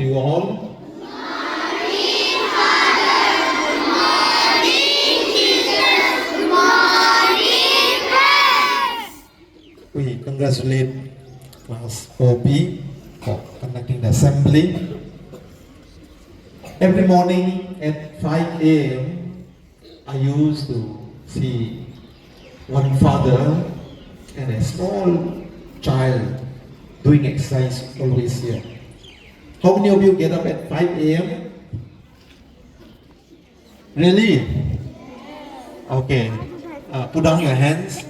you all? We congratulate Class OB for conducting the assembly. Every morning at 5 a.m., I used to see one father and a small child doing exercise always here. How many of you get up at 5 a.m.? Really? Okay. Put down your hands.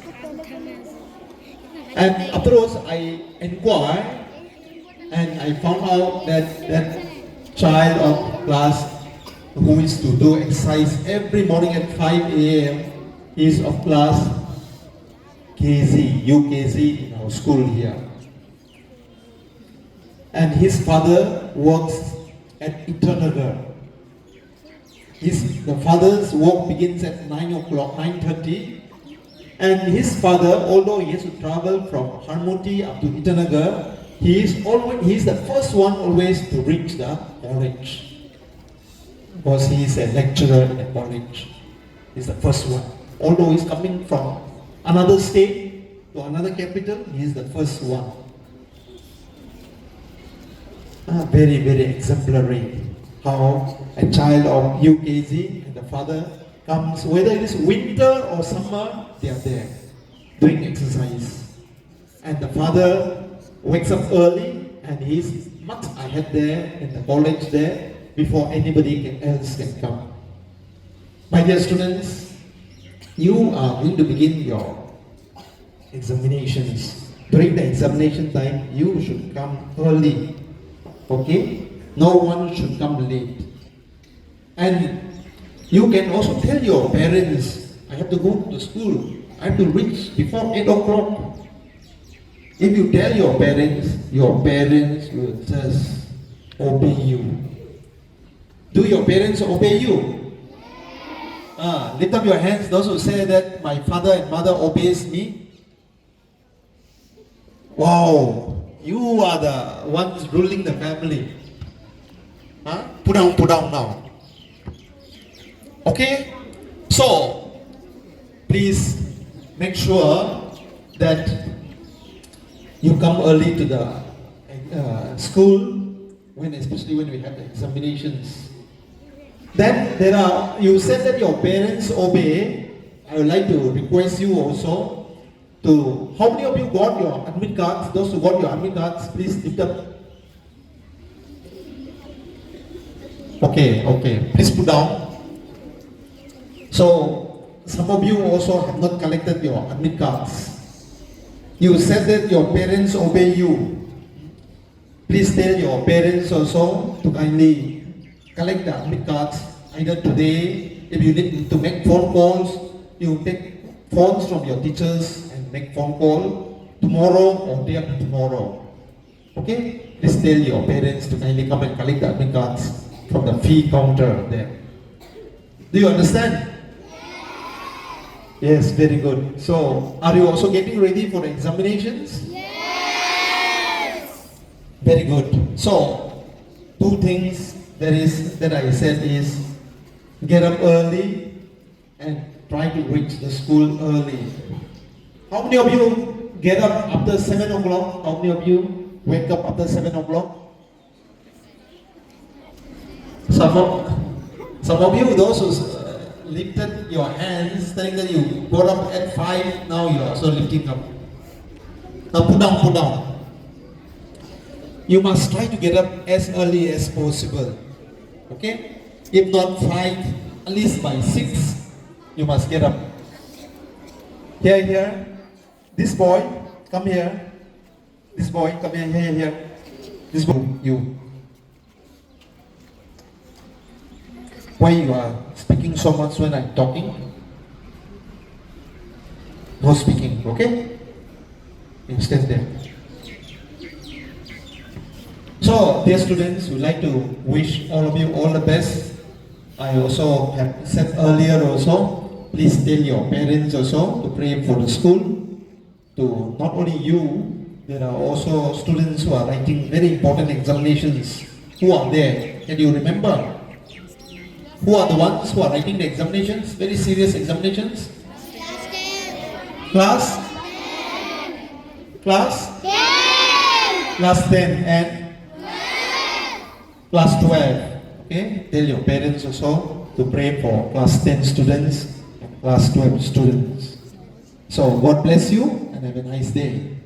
And afterwards, I inquired and I found out that that child of class who is to do exercise every morning at 5 a.m. is of class KZ, UKZ in our school here. And his father works at Itanagar. The father's work begins at 9 o'clock, 9:30. And his father, although he has to travel from Harmoti up to Itanagar, he is the first one always to reach the college. Because he is a lecturer at college. He's the first one. Although he's coming from another state to another capital, he is the first one. Very, very exemplary. How a child of UKZ and the father comes, whether it is winter or summer, they are there doing exercise. And the father wakes up early and he's much ahead there in the college there before anybody else can come. My dear students, you are going to begin your examinations. During the examination time, you should come early. Okay? No one should come late. And you can also tell your parents, I have to go to school. I have to reach before 8 o'clock. If you tell your parents will just obey you. Do your parents obey you? Lift up your hands, those who say that my father and mother obeys me. Wow, you are the ones ruling the family. Put down now. Okay? So, please make sure that you come early to the school, especially when we have the examinations. Then you said that your parents obey. I would like to request you also to, how many of you got your admit cards? Those who got your admit cards, please lift up. Okay, please put down. So, some of you also have not collected your admit cards. You said that your parents obey you. Please tell your parents also to kindly collect the admit cards either today. If you need to make phone calls, you take phones from your teachers and make phone call tomorrow or day after tomorrow. Okay? Please tell your parents to kindly come and collect the admit cards from the fee counter there. Do you understand? Yes, very good. So, are you also getting ready for the examinations? Yes! Very good. So, two things that I said is get up early and try to reach the school early. How many of you get up after 7 o'clock? How many of you wake up after 7 o'clock? Some of you, those who lifted your hands, saying that you got up at 5, now you are also lifting up. Now put down. You must try to get up as early as possible. Okay? If not 5, at least by 6, you must get up. Here. This boy, come here. This boy, come here. This boy, you. Why you are speaking so much when I'm talking? No speaking, okay? You stand there. So, dear students, we'd like to wish all of you all the best. I also have said earlier also, please tell your parents also to pray for the school. To not only you, there are also students who are writing very important examinations Who are there? Can you remember? Who are the ones who are writing the examinations? Very serious examinations? Class? Class? 10. Class 10 and? Class 12. Okay? Tell your parents also to pray for class 10 students and class 12 students. So God bless you and have a nice day.